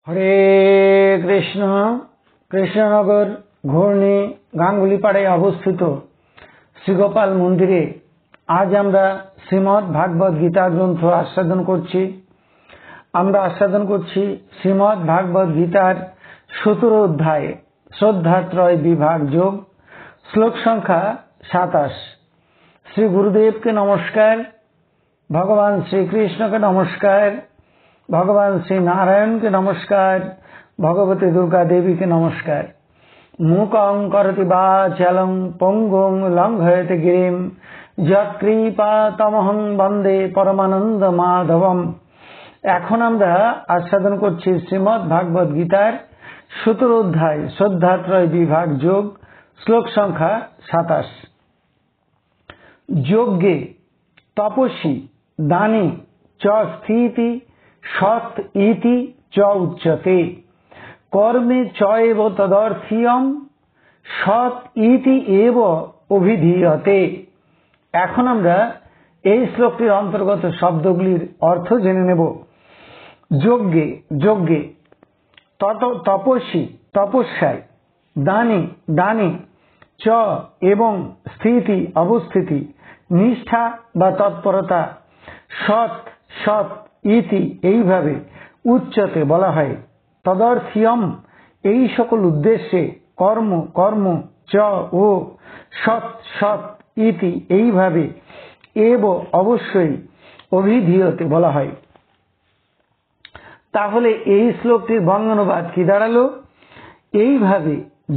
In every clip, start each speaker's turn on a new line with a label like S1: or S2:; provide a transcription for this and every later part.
S1: হরে কৃষ্ণ। কৃষ্ণনগর ঘূর্ণি গাঙ্গুলিপাড়ায় অবস্থিত শ্রীগোপাল মন্দিরে আজ আমরা শ্রীমদ্ ভাগবত গীতা গ্রন্থ আস্বাদন করছি। আমরা আস্বাদন করছি শ্রীমদ্ ভাগবত গীতার 17 অধ্যায় শ্রদ্ধাত্রয় বিভাগ যোগ, শ্লোক সংখ্যা 27। শ্রী গুরুদেবকে নমস্কার, ভগবান শ্রীকৃষ্ণকে নমস্কার, ভগবান শ্রী নারায়ণকে নমস্কার, ভগবতী দুর্গা দেবীকে নমস্কার। মূকং করতি বাচালং পঙ্গুং লঙ্ঘয়তে গিরিম যৎকৃপাতমহং বন্দে পরমানন্দ মাধবম। এখন আমরা আস্বাদন করছি শ্রীমদ্ ভাগবত গীতার 17 অধ্যায় শ্রদ্ধাত্রয় বিভাগ যোগ, শ্লোক সংখ্যা 27। যজ্ঞে তপস্বী দানি চ স্থিতি সৎ ইতি চ উচ্যতে কর্মে চ এব তদর্থিয়ম সৎ ইতি এব অভিধীয়তে। এখন আমরা এই শ্লোকটির অন্তর্গত শব্দগুলির অর্থ জেনে নেব। যজ্ঞে যজ্ঞে, তপস্বী তপস্যায়, দানি দানি, চ এবং স্থিতি অবস্থিতি, নিষ্ঠা বা তৎপরতা, সৎ সৎ, ইতি এইভাবে, উচ্চতে বলা হয়, তদর্থিয়ম এই সকল উদ্দেশ্যে, কর্ম কর্ম, চ ও, সৎ সৎ, ইতি এইভাবে, এব অবশ্যই, অভিধীয়তে বলা হয়। তাহলে এই শ্লোকটির বঙ্গানুবাদ কি দাঁড়ালো? এইভাবে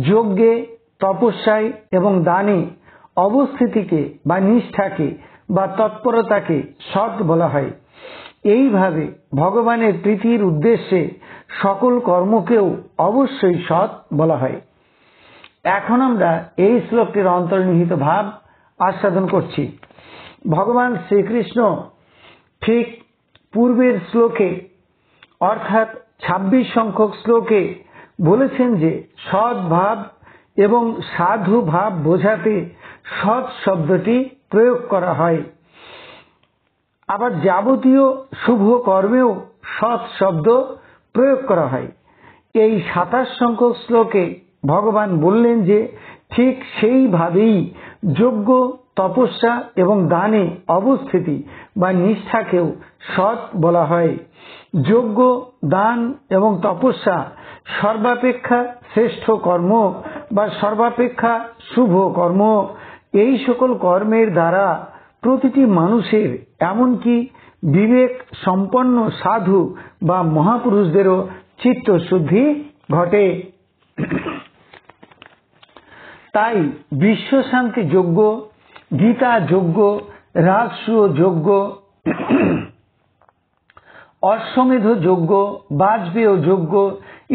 S1: যজ্ঞে তপস্যায় এবং দানে অবস্থিতিকে বা নিষ্ঠাকে বা তৎপরতাকে সৎ বলা হয়। এইভাবে ভগবানের প্রীতির উদ্দেশ্যে সকল কর্মকেও অবশ্যই সৎ বলা হয়। এখন আমরা এই শ্লোকটির অন্তর্নিহিত ভাব আস্বাদন করছি। ভগবান শ্রীকৃষ্ণ ঠিক পূর্বের শ্লোকে অর্থাৎ 26 সংখ্যক শ্লোকে বলেছেন যে সৎ ভাব এবং সাধু ভাব বোঝাতে সৎ শব্দটি প্রয়োগ করা হয়। আবার যাবতীয় শুভ কর্মেও সৎ শব্দ প্রয়োগ করা হয়। এই 27 সংখ্যক শ্লোকে ভগবান বললেন যে ঠিক সেইভাবেই যজ্ঞ তপস্যা এবং দানে অবস্থিতি বা নিষ্ঠাকেও সৎ বলা হয়। যজ্ঞ দান এবং তপস্যা সর্বাপেক্ষা শ্রেষ্ঠ কর্ম বা সর্বাপেক্ষা শুভ কর্ম। এই সকল কর্মের দ্বারা প্রতিটি মানুষের এমনকি বিবেক সম্পন্ন সাধু বা মহাপুরুষদেরও চিত্তশুদ্ধি ঘটে। তাই বিশ্বশান্তি যজ্ঞ, গীতা যজ্ঞ, রাজসূয় যজ্ঞ, অশ্বমেধ যজ্ঞ, বাজপেয় যজ্ঞ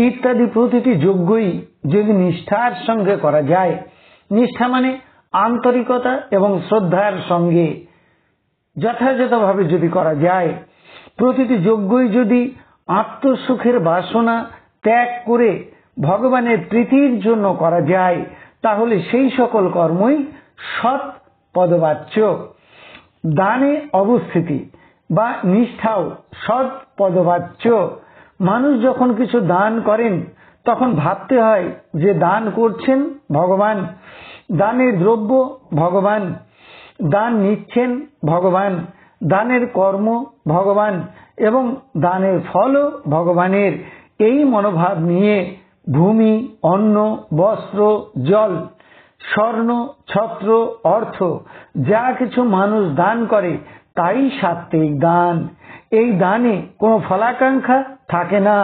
S1: ইত্যাদি প্রতিটি যজ্ঞই যদি নিষ্ঠার সঙ্গে করা যায়, নিষ্ঠা মানে আন্তরিকতা এবং শ্রদ্ধার সঙ্গে যথাযথভাবে যদি করা যায়, প্রতিটি যজ্ঞই যদি আত্মসুখের বাসনা ত্যাগ করে ভগবানের প্রীতির জন্য করা যায়, তাহলে সেই সকল কর্মই সৎ পদবাচ্য। দানে অবস্থিতি বা নিষ্ঠাও সৎ পদবাচ্য। মানুষ যখন কিছু দান করেন তখন ভাবতে হয় যে দান করছেন ভগবান, দানের দ্রব্য ভগবান, দান নিচ্ছেন ভগবান, দানের কর্ম ভগবান এবং দানের ফলও ভগবানের। এই মনোভাব নিয়ে ভূমি, অন্ন, বস্ত্র, জল, স্বর্ণ, ছত্র, অর্থ যা কিছু মানুষ দান করে তাই সাত্ত্বিক দান। এই দানে কোনো ফলাকাঙ্ক্ষা থাকে না।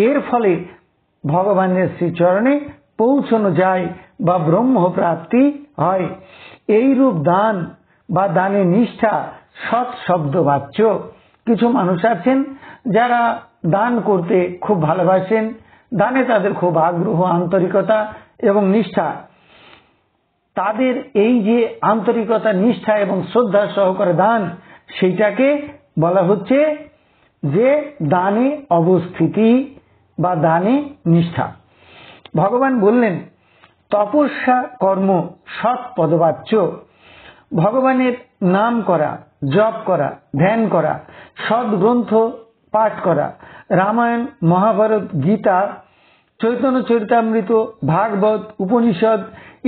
S1: এর ফলে ভগবানের শ্রীচরণে পৌঁছানো যায় বা ব্রহ্ম প্রাপ্তি হয়। এইরূপ দান বা দানের নিষ্ঠা সৎ শব্দবাচ্য। কিছু মানুষ আছেন যারা দান করতে খুব ভালোবাসেন, দানে তাদের খুব আগ্রহ, আন্তরিকতা এবং নিষ্ঠা। তাদের এই যে আন্তরিকতা, নিষ্ঠা এবং শ্রদ্ধা সহকারে দান, সেইটাকে বলা হচ্ছে যে দানে অবস্থিতি বা দানে নিষ্ঠা। ভগবান বললেন তপস্যা কর্ম সৎ পদবাচ্য। ভগবানের নাম করা, জপ করা, ধ্যান করা, সৎ গ্রন্থ পাঠ করা, রামায়ণ, মহাভারত, গীতা, চৈতন্য চরিতামৃত, ভাগবত, উপনিষদ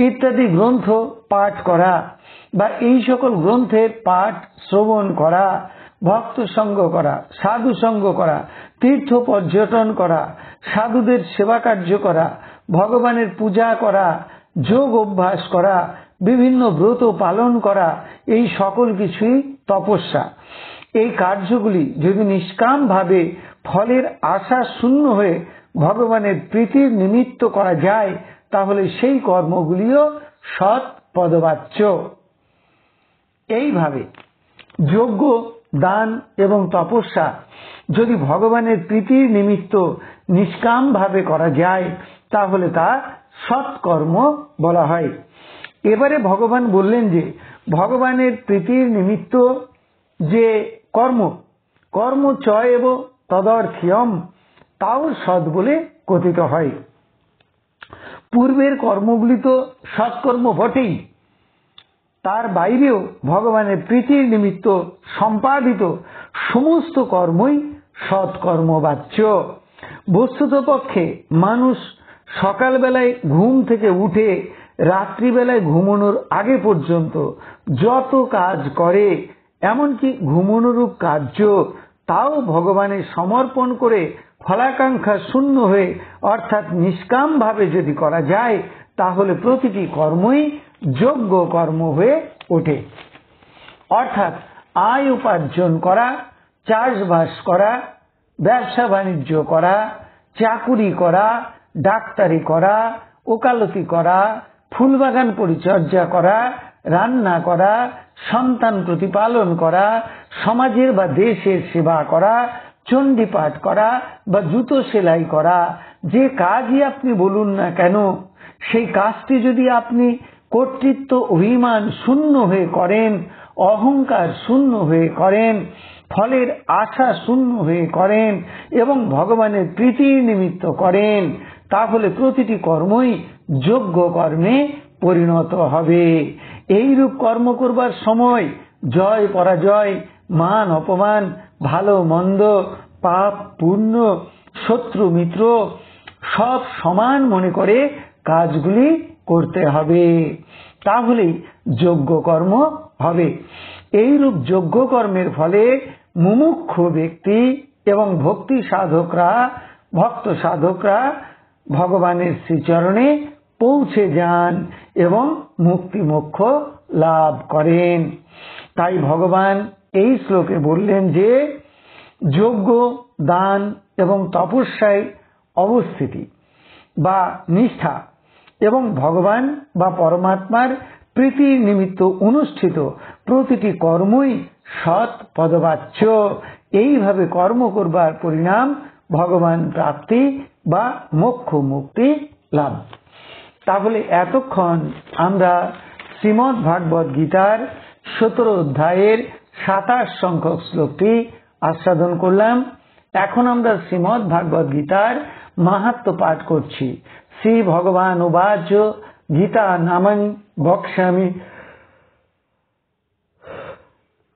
S1: ইত্যাদি গ্রন্থ পাঠ করা বা এই সকল গ্রন্থের পাঠ শ্রবণ করা, ভক্ত সঙ্গ করা, সাধু সঙ্গ করা, তীর্থ পর্যটন করা, সাধুদের সেবা কার্য করা, ভগবানের পূজা করা, যোগ অভ্যাস করা, বিভিন্ন ব্রত পালন করা, এই সকল কিছুই তপস্যা। এই কার্যগুলি যদি নিষ্কাম ভাবে ফলের আশা শূন্য হয়ে ভগবানের প্রীতির নিমিত্ত করা যায় তাহলে সেই কর্মগুলিও সৎ পদবাচ্য। এইভাবে যজ্ঞ, দান এবং তপস্যা যদি ভগবানের প্রীতির নিমিত্ত নিষ্কাম ভাবে করা যায় তাহলে তা সৎকর্ম বলা হয়। এবারে ভগবান বললেন যে ভগবানের প্রীতির নিমিত্ত যে কর্ম চয়েব তদর্থ্যম তাও সৎ বলে কথিত হয়। পূর্বের কর্মগুলি তো সৎকর্ম বটেই, তার বাইরেও ভগবানের প্রীতির নিমিত্ত সম্পাদিত সমস্ত কর্মই সৎকর্মবাচ্য। বস্তুতপক্ষে মানুষ সকালবেলায় ঘুম থেকে উঠে রাত্রিবেলায় ঘুমানোর আগে পর্যন্ত যত কাজ করে, এমনকি ঘুমানোরূপ কার্য, তাও ভগবানের সমর্পণ করে ফলাকাঙ্ক্ষা শূন্য হয়ে অর্থাৎ নিষ্কাম ভাবে যদি করা যায় তাহলে প্রতিটি কর্মই যোগ্য কর্ম হয়ে ওঠে। অর্থাৎ আয় উপার্জন করা, চাষবাস করা, ব্যবসা বাণিজ্য করা, চাকুরি করা, ডাক্তারি করা, ওকালতি করা, ফুলবাগান পরিচর্যা করা, রান্না করা, সন্তান প্রতিপালন করা, সমাজের বা দেশের সেবা করা, চণ্ডী পাঠ করা বা জুতো সেলাই করা, যে কাজই আপনি বলুন না কেন, সেই কাজটি যদি আপনি কর্তৃত্ব অভিমান শূন্য হয়ে করেন, অহংকার শূন্য হয়ে করেন, ফলের আশা শূন্য হয়ে করেন এবং ভগবানের প্রীতির নিমিত্ত করেন তাহলে প্রতিটি কর্মই যোগ্য কর্মে পরিণত হবে। এইরূপ কর্ম করবার সময় জয় পরাজয়, মান অপমান, ভালো মন্দ, পাপ পুণ্য, শত্রু মিত্র সব সমান মনে করে কাজগুলি করতে হবে, তাহলেই যোগ্য কর্ম হবে। এইরূপ যোগ্য কর্মের ফলে মুমুক্ষু ব্যক্তি এবং ভক্ত সাধকরা ভগবানের শ্রীচরণে পৌঁছে যান এবং মুক্তি মোক্ষ লাভ করেন। তাই ভগবান এই শ্লোকে বললেন যে যজ্ঞ, দান এবং তপস্যায় অবস্থিতি বা নিষ্ঠা এবং ভগবান বা পরমাত্মার প্রীতির নিমিত্ত অনুষ্ঠিত প্রতিটি কর্মই সৎ পদবাচ্য। এইভাবে কর্ম করবার পরিণাম ভগবান প্রাপ্তি বা মোক্ষ মুক্তি লাভ। তাহলে এতক্ষণ আমরা শ্রীমদ্ ভাগবত গীতার 17 অধ্যায়ের 27 সংখ্যক শ্লোকটি আস্বাদন করলাম। এখন আমরা শ্রীমদ্ ভাগবত গীতার মাহাত্ম্য পাঠ করছি। শ্রী ভগবান উবাচ গীতা নামং বক্ষ্যামি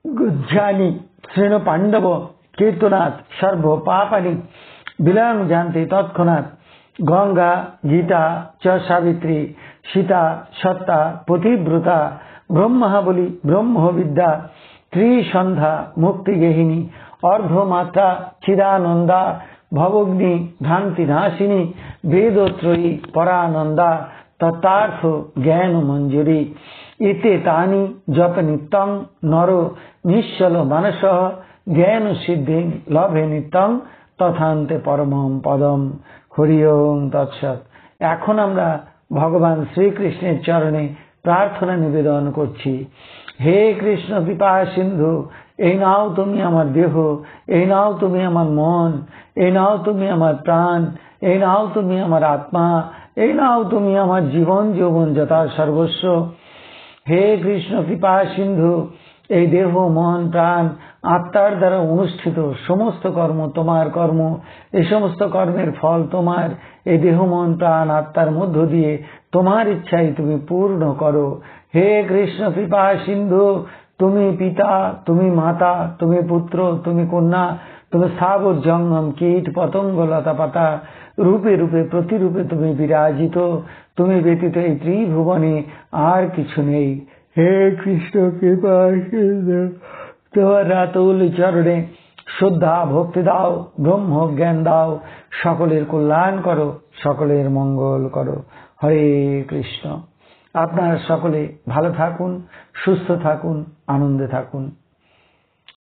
S1: গুহ্যানি শ্রেণু পাণ্ডব কীর্তনাৎ সর্ব পাপানি বিলয়ং জানতে তৎক্ষণাৎ গঙ্গা গীতা চ সাবিত্রী সীতা সত্তা পতিব্রতা ব্রহ্মাবলী ব্রহ্মবিদ্যা ত্রিসন্ধ্যা মুক্তিগেহিনী অর্ধমাত্রা চিদানন্দা ভবগ্নি ভ্রান্তি নাশিনী বেদত্রয়ী পরানন্দা তত্তার্থ জ্ঞান মঞ্জুরি এতে তানি জপ নিত্যং নর নিশ্চল মানস জ্ঞান সিদ্ধি লভে নিত্যং তথান্তে পরমম পদম। হরি ওম তৎসৎ। এখন আমরা ভগবান শ্রীকৃষ্ণের চরণে প্রার্থনা নিবেদন করছি। হে কৃষ্ণ কৃপা সিন্ধু, এই নাও তুমি আমার দেহ, এই নাও তুমি আমার মন, এই নাও তুমি আমার প্রাণ, এই নাও তুমি আমার আত্মা, এই নাও তুমি আমার জীবন যৌবন যথা সর্বস্ব। হে কৃষ্ণ কৃপা সিন্ধু, এই দেহ মন প্রাণ আত্মার দ্বারা অনুষ্ঠিত সমস্ত কর্ম তোমার কর্ম, এই সমস্ত কর্মের ফল তোমার। এই দেহ মন প্রাণ আত্মার মধ্য দিয়ে তোমার ইচ্ছাই তুমি পূর্ণ করো। হে কৃষ্ণ কৃপা সিন্ধু, তুমি পিতা, তুমি মাতা, তুমি পুত্র, তুমি কন্যা, তুমি স্থাবর জঙ্গম কীট পতঙ্গ লতা পাতা রূপে রূপে প্রতিরূপে তুমি বিরাজিত। তুমি ব্যতীত এই ত্রিভুবনে আর কিছু নেই। হে কৃষ্ণ কৃপা সিন্ধু, তোমার রাতুল চরণে শ্রদ্ধা ভক্তি দাও, ব্রহ্ম জ্ঞান দাও, সকলের কল্যাণ করো, সকলের মঙ্গল করো। হরে কৃষ্ণ। আপনারা সকলে ভালো থাকুন, সুস্থ থাকুন, আনন্দে থাকুন।